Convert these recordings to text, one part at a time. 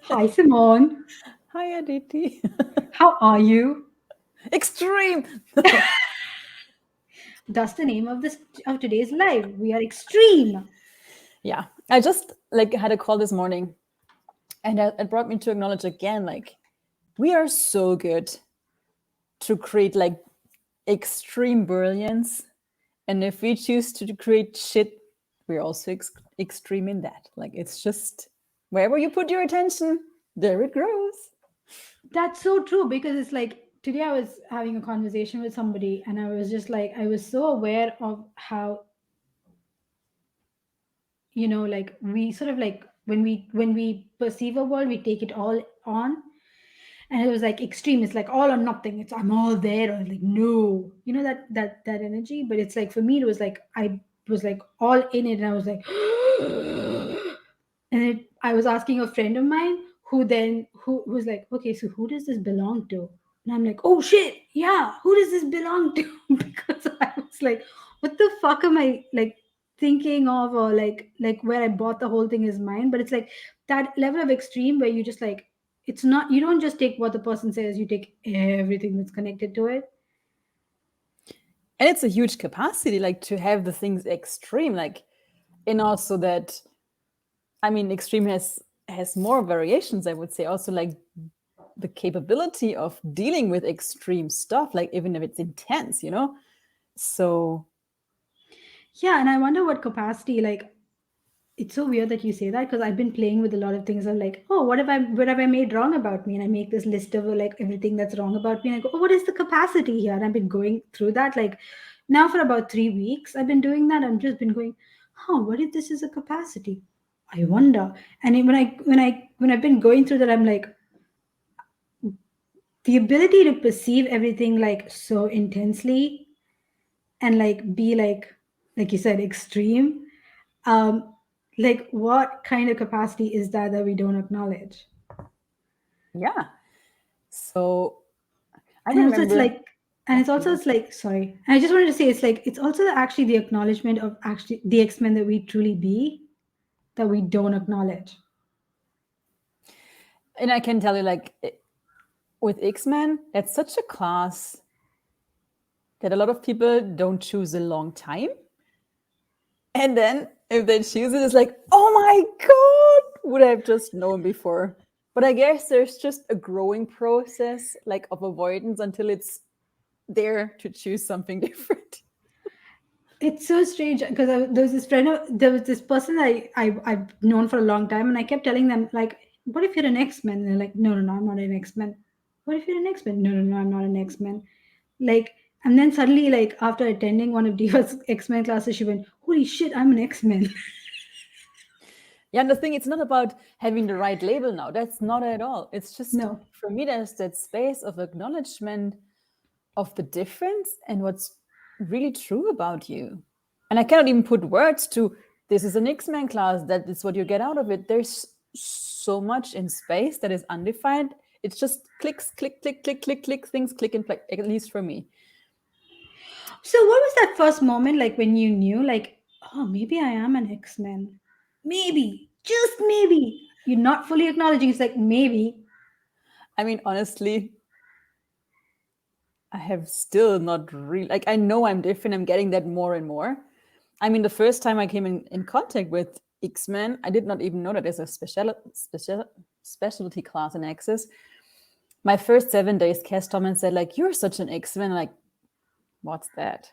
Hi, Simone. Hi, Aditi. How are you? Extreme. That's the name of this of today's live. We are extreme. Yeah, I just had a call this morning, and it brought me to acknowledge again, we are so good to create extreme brilliance, and if we choose to create shit, we're also extreme in that. It's just wherever you put your attention, there it grows. That's so true because it's like today I was having a conversation with somebody and I was just like I was so aware of how like we sort of like when we perceive a world we take it all on, and it was like extreme. It's like all or nothing. It's I'm all there or like no, that energy. But it's like for me it was like I was like all in it and I was like and I was asking a friend of mine who was like, okay, so who does this belong to? And I'm like, oh shit, yeah, who does this belong to? Because I was like, what the fuck am I like thinking of, or like where I bought the whole thing is mine. But it's like that level of extreme where you just like it's not, you don't just take what the person says, you take everything that's connected to it. And it's a huge capacity, to have the things extreme, and also that, I mean, extreme has more variations, I would say. Also, the capability of dealing with extreme stuff, even if it's intense. So Yeah, and I wonder what capacity, like it's so weird that you say that because I've been playing with a lot of things. I'm like, oh, what have I made wrong about me? And I make this list of like everything that's wrong about me. And I go, oh, what is the capacity here? And I've been going through that like now for about 3 weeks. I've been doing that. I've just been going, huh, what if this is a capacity? I wonder. And when I've been going through that, I'm like, the ability to perceive everything like so intensely and like be like you said, extreme. um like what kind of capacity is that we don't acknowledge? yeah. So I And also it's remember. like, and Yeah, it's also you it's like, sorry, and I just wanted to say it's like it's also actually the acknowledgement of actually the X-Men that we truly be, that we don't acknowledge. and I can tell you, with X-Men, that's such a class that a lot of people don't choose a long time. And then if they choose it, it's like, oh my God, would I have just known before? But I guess there's just a growing process, of avoidance until it's there to choose something different. It's so strange because there was this person I've known for a long time, and I kept telling them like, "What if you're an X-Men?" And they're like, "No, no, no, I'm not an X-Men." What if you're an X-Men? No, no, no, I'm not an X-Men. Like, and then suddenly, like after attending one of Diva's X-Men classes, she went, "Holy shit, I'm an X-Men." Yeah, and the thing, it's not about having the right label now. That's not at all. It's just, No. for me, there's that space of acknowledgement of the difference and what's really true about you. And I cannot even put words to this is an X-Men class, that is what you get out of it. There's so much in space that is undefined. It's just clicks, click, click, click, click, click, things click and play, at least for me. So, what was that first moment like when you knew, like, oh, maybe I am an X-Men? Maybe, just maybe. You're not fully acknowledging. It's like maybe. I mean, honestly, I have still not really, I know I'm different. I'm getting that more and more. I mean, the first time I came in contact with X-Men, I did not even know that there's a specialty class in Access. My first 7 days, Cass Thomas said, you're such an X-Men. What's that?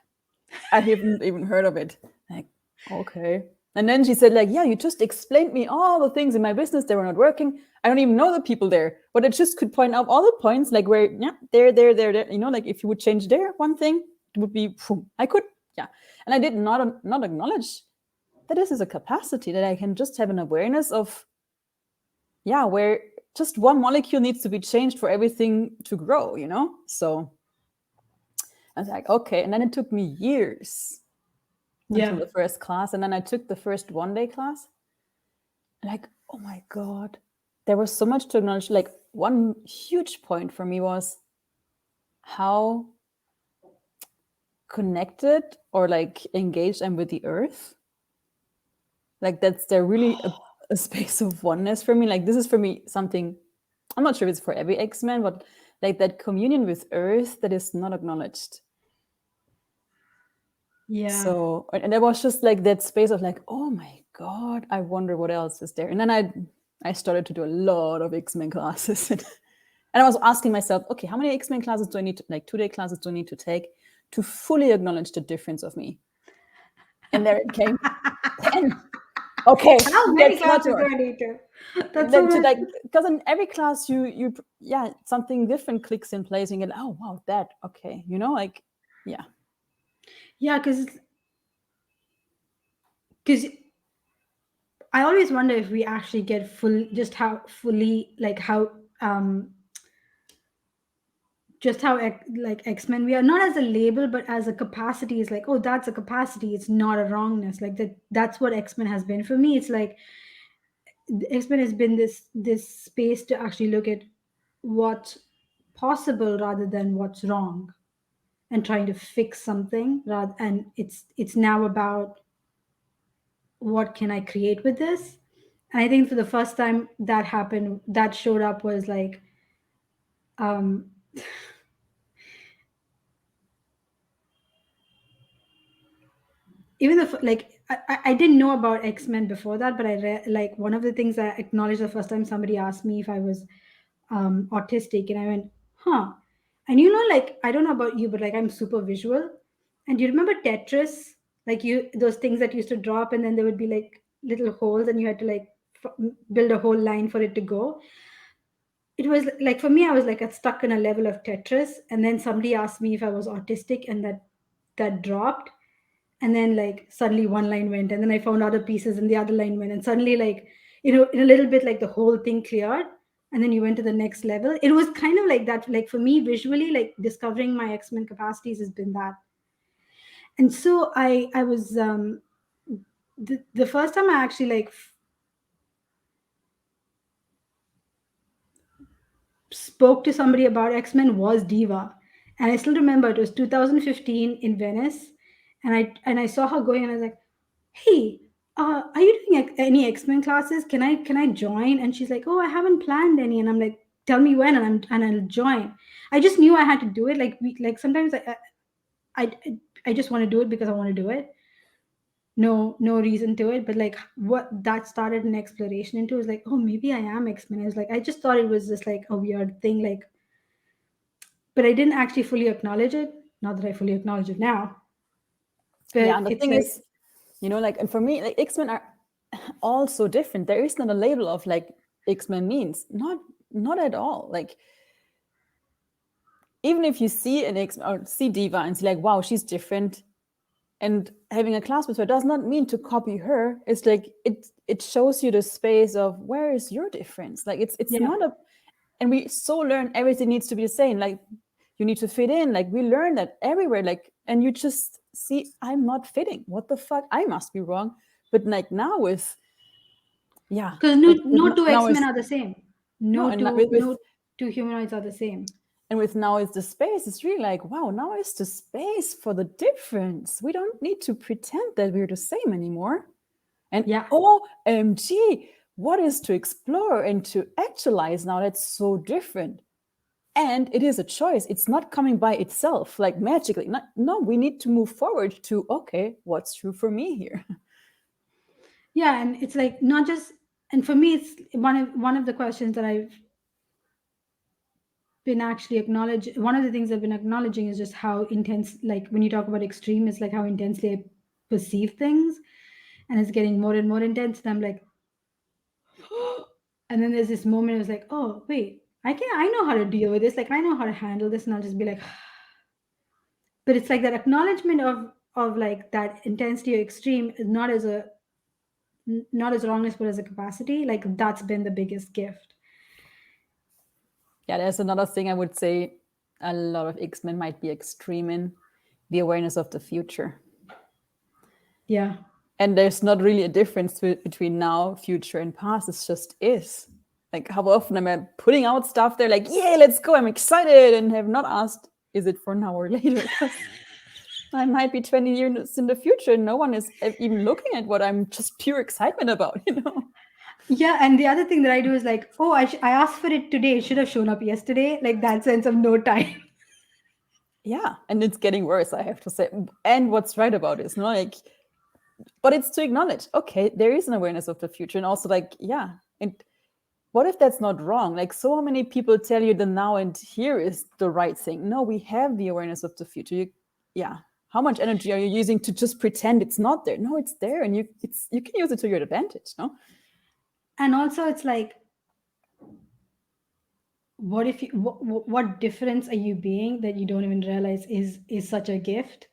I haven't even heard of it. Like, okay. And then she said, yeah, you just explained me all the things in my business that were not working. I don't even know the people there, but I just could point out all the points, where, yeah, there. If you would change there one thing, it would be, phew, I could, yeah. And I did not acknowledge that this is a capacity that I can just have an awareness of, yeah, where just one molecule needs to be changed for everything to grow. So I was like, okay. And then it took me years until Yeah. the first class. And then I took the first 1 day class. Oh my God, there was so much to acknowledge. One huge point for me was how connected or engaged I'm with the earth. That's there really a space of oneness for me. Like this is for me something, I'm not sure if it's for every X-Men, but like that communion with Earth that is not acknowledged. Yeah. So, and there was just like that space of like, oh my God, I wonder what else is there. And then I started to do a lot of X-Men classes. And I was asking myself, okay, how many X-Men classes do I need to, like 2-day classes do I need to take to fully acknowledge the difference of me? And there it came. 10. Okay, How many that's much classes do more. I need to? That's so Then to much. like, because in every class yeah, something different clicks in place and you get, oh wow, that okay, like yeah. Yeah, because I always wonder if we actually get full, just how fully, like how just how like X-Men we are, not as a label but as a capacity. Is like, oh, that's a capacity, it's not a wrongness. Like that's what X-Men has been for me. It's like X-Men has been this space to actually look at what's possible rather than what's wrong, and trying to fix something rather, and it's now about what can I create with this. And I think for the first time that happened, that showed up was like um even the like I didn't know about X-Men before that, but like one of the things I acknowledged the first time somebody asked me if I was autistic, and I went, huh. And like, I don't know about you, but like, I'm super visual. And do you remember Tetris? Like, those things that used to drop and then there would be like little holes and you had to like build a whole line for it to go. It was like, for me, I was like stuck in a level of Tetris, and then somebody asked me if I was autistic, and that dropped. And then like suddenly one line went, and then I found other pieces and the other line went, and suddenly, like, in a little bit, like the whole thing cleared. And then you went to the next level. It was kind of like that. Like, for me, visually, like, discovering my X-Men capacities has been that. And so I was the first time I actually like spoke to somebody about X-Men was Diva. And I still remember it was 2015 in Venice. And I saw her going, and I was like, hey, are you doing any X-Men classes? Can I join? And she's like, oh, I haven't planned any. And I'm like, tell me when, and I'll join. I just knew I had to do it. Like, like sometimes I I just want to do it because I want to do it. No reason to it. But like, what that started an exploration into is like, oh, maybe I am X-Men. I was like, I just thought it was just like a weird thing, like, but I didn't actually fully acknowledge it. Not that I fully acknowledge it now, Yeah, but and the it's thing like, is, like, and for me, like X-Men are all so different. There is not a label of like X-Men means. Not at all. Like even if you see an X or see Diva and see like, wow, she's different, and having a class with her does not mean to copy her. It's like it shows you the space of where is your difference. Like it's yeah. not a, and we so learn everything needs to be the same. Like you need to fit in. Like we learn that everywhere. Like, and you just see, I'm not fitting. What the fuck? I must be wrong. But like now with, yeah, Because no two now X-Men is are the same. no, No and two no two humanoids are the same. with now is the space. It's really like, wow, now is the space for the difference. We don't need to pretend that we're the same anymore. And Yeah. OMG, what is to explore and to actualize now that's so different? And it is a choice. It's not coming by itself, like magically. No, we need to move forward to, okay, what's true for me here? Yeah, and it's like not just, and for me it's one of the questions that I've been actually acknowledge one of the things I've been acknowledging is just how intense, like when you talk about extreme, it's like how intensely I perceive things, and it's getting more and more intense, and I'm like, and then there's this moment, it was like, oh wait, I know how to deal with this, like I know how to handle this, and I'll just be like, but it's like that acknowledgement of like that intensity or extreme is not as a not as wrongness but as a capacity. Like, that's been the biggest gift. Yeah, there's another thing I would say a lot of X-Men might be extreme in the awareness of the future. Yeah. And there's not really a difference between now, future, and past. It just is. Like how often am I putting out stuff? They're like, "Yeah, let's go! I'm excited," and have not asked, "Is it for now or later?" Because I might be 20 years in the future, and no one is even looking at what I'm just pure excitement about. Yeah, and the other thing that I do is like, oh, I asked for it today. It should have shown up yesterday. Like that sense of no time. Yeah, and it's getting worse, I have to say. And what's right about it is not like, but it's to acknowledge, okay, there is an awareness of the future, and also like, yeah, and what if that's not wrong? Like so many people tell you the now and here is the right thing. No, we have the awareness of the future. Yeah. How much energy are you using to just pretend it's not there? No, it's there, and you can use it to your advantage. No, And also, it's like, what if you, what difference are you being that you don't even realize is such a gift?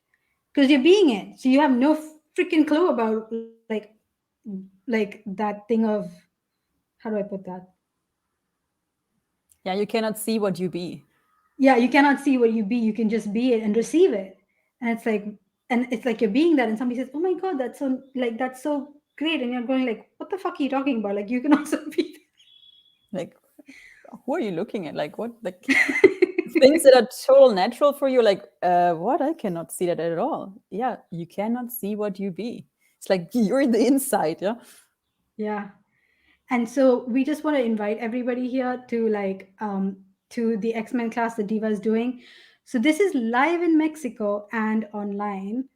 Because you're being it, so you have no freaking clue about like that thing of, how do I put that? yeah, you cannot see what you be. Yeah, you cannot see what you be. You can just be it and receive it. And it's like you're being that, and somebody says, oh my god, that's so, like, that's so great, and you're going like, what the fuck are you talking about? Like, you can also be Like, who are you looking at? Like, what? Like things that. that are total natural for you. Like, what? I cannot see that at all. Yeah, you cannot see what you be. It's like you're in the inside. Yeah. Yeah. And so we just want to invite everybody here to the X-Men class that Diva is doing. So this is live in Mexico and online,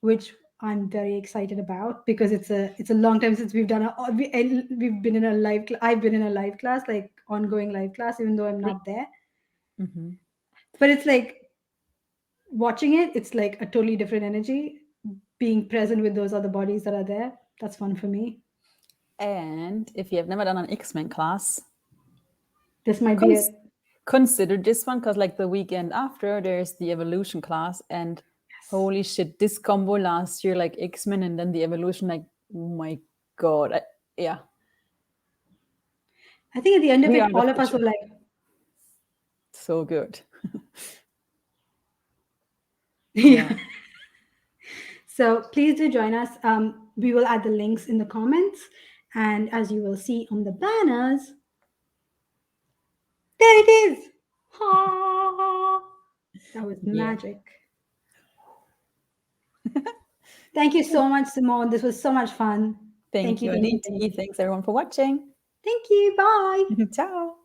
which I'm very excited about because it's a long time since we've done we've been in a I've been in a live class, like ongoing live class, even though I'm not there. Mhm. But it's like watching it, it's like a totally different energy. Being present with those other bodies that are there, that's fun for me. And if you have never done an X-Men class, This might be cons- it. consider this one because, like, the weekend after, there's the Evolution class, and Yes. holy shit, this combo last year, like X-Men and then the Evolution, like, oh my god, yeah, I think at the end of we it, are the all of us future. were like, So good. yeah. Yeah, So please do join us. We will add the links in the comments. And as you will see on the banners, there it is. Ha! That was yeah. magic. Thank you so much, Simone. This was so much fun. Thank Thank you, you, thank you, thank Aditi. you. Thanks everyone for watching. Thank you. Bye. Ciao.